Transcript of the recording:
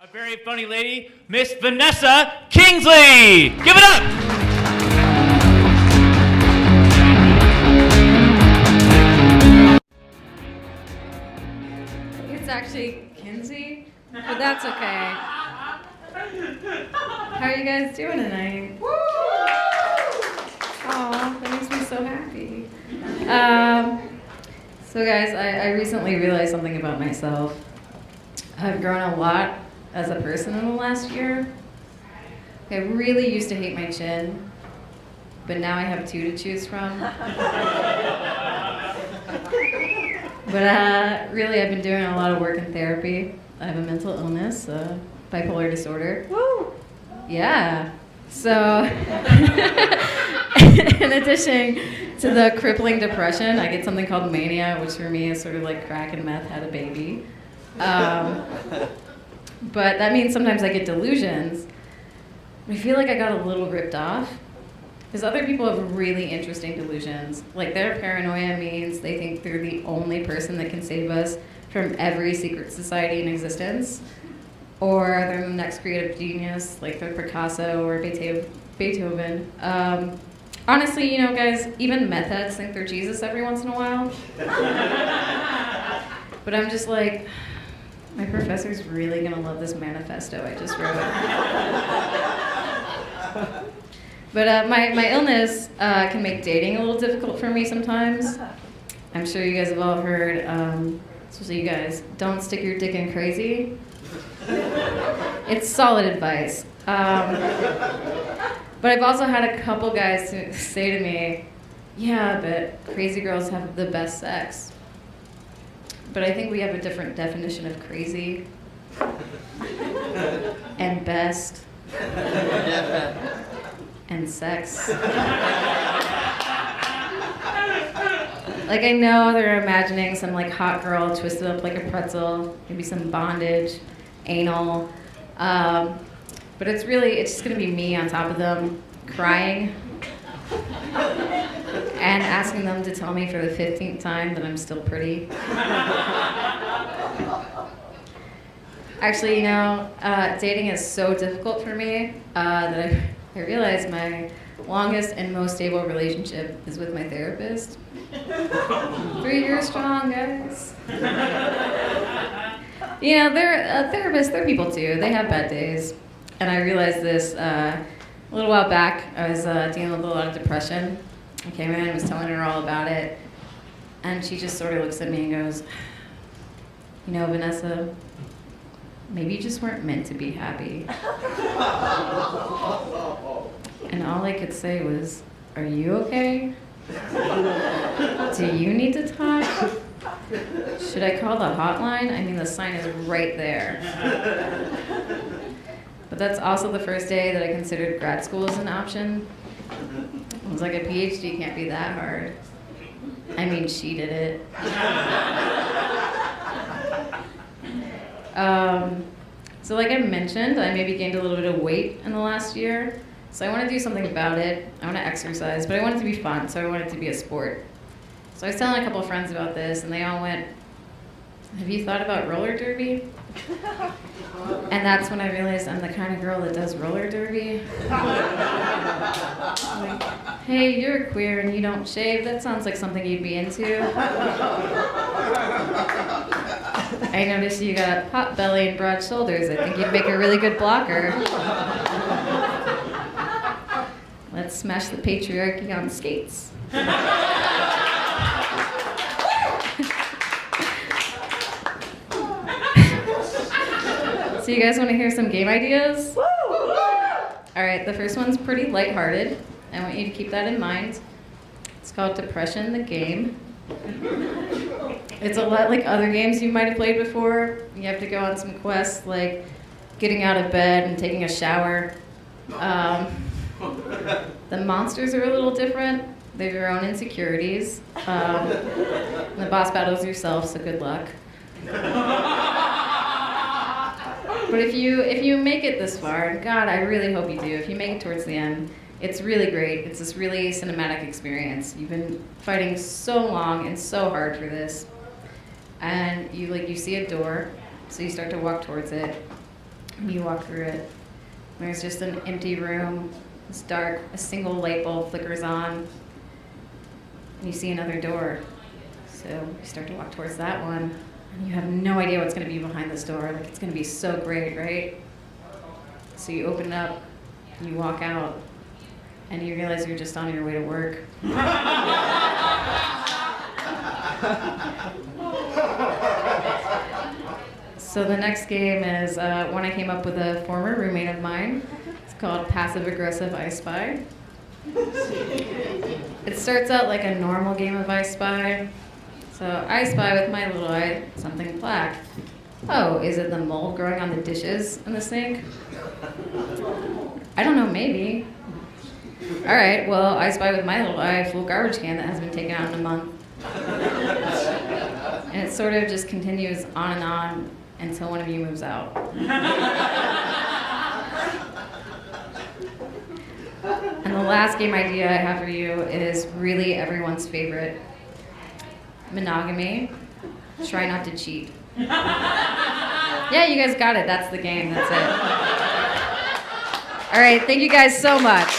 A very funny lady, Miss Vanessa Kinsey. Give it up. It's actually Kinsey, but that's okay. How are you guys doing tonight? Oh, that makes me so happy. So guys, I recently realized something about myself. I've grown a lot as a person in the last year. I really used to hate my chin, but now I have two to choose from. But really, I've been doing a lot of work in therapy. I have a mental illness, bipolar disorder. Woo! Yeah. So, in addition to the crippling depression, I get something called mania, which for me is sort of like crack and meth had a baby. But that means sometimes I get delusions. I feel like I got a little ripped off. Because other people have really interesting delusions. Like their paranoia means they think they're the only person that can save us from every secret society in existence. Or they're the next creative genius, like they're Picasso or Beethoven. Honestly, you know, guys, even meth heads think they're Jesus every once in a while. But I'm just like, my professor's really gonna love this manifesto I just wrote. But my illness can make dating a little difficult for me sometimes. I'm sure you guys have all heard, especially you guys, don't stick your dick in crazy. It's solid advice. But I've also had a couple guys say to me, yeah, but crazy girls have the best sex. But I think we have a different definition of crazy and best and sex. Like I know they're imagining some like hot girl twisted up like a pretzel, maybe some bondage, anal. But it's just gonna be me on top of them, crying, and asking them to tell me for the 15th time that I'm still pretty. Actually, you know, dating is so difficult for me that I realized my longest and most stable relationship is with my therapist. 3 years strong, guys. You know, they're therapists, they're people too. They have bad days. And I realized this a little while back. I was dealing with a lot of depression. I came in and was telling her all about it. And she just sort of looks at me and goes, you know, Vanessa, maybe you just weren't meant to be happy. And all I could say was, are you okay? Do you need to talk? Should I call the hotline? I mean, the sign is right there. But that's also the first day that I considered grad school as an option. I was like, a PhD can't be that hard. I mean, she did it. So like I mentioned, I maybe gained a little bit of weight in the last year. So I want to do something about it. I want to exercise, but I want it to be fun, so I want it to be a sport. So I was telling a couple of friends about this, and they all went, have you thought about roller derby? And that's when I realized I'm the kind of girl that does roller derby. Like, hey, you're queer and you don't shave. That sounds like something you'd be into. I noticed you got a pot belly and broad shoulders. I think you'd make a really good blocker. Let's smash the patriarchy on skates. So you guys want to hear some game ideas? All right, the first one's pretty lighthearted. I want you to keep that in mind. It's called Depression the Game. It's a lot like other games you might have played before. You have to go on some quests like getting out of bed and taking a shower. The monsters are a little different. They have their own insecurities. The boss battles yourself, so good luck. But if you make it this far, and God, I really hope you do, if you make it towards the end, it's really great. It's this really cinematic experience. You've been fighting so long and so hard for this. And you see a door, so you start to walk towards it. And you walk through it. There's just an empty room. It's dark. A single light bulb flickers on. And you see another door. So you start to walk towards that one. And you have no idea what's going to be behind this door. Like, it's going to be so great, right? So you open it up, and you walk out, and you realize you're just on your way to work. So the next game is one I came up with a former roommate of mine. It's called Passive Aggressive I Spy. It starts out like a normal game of I Spy. So I spy with my little eye something black. Oh, is it the mold growing on the dishes in the sink? I don't know, maybe. All right, well, I spy with my little eye a full garbage can that hasn't been taken out in a month. And it sort of just continues on and on until one of you moves out. And the last game idea I have for you is really everyone's favorite. Monogamy. Try not to cheat. Yeah, you guys got it. That's the game. That's it. All right, thank you guys so much.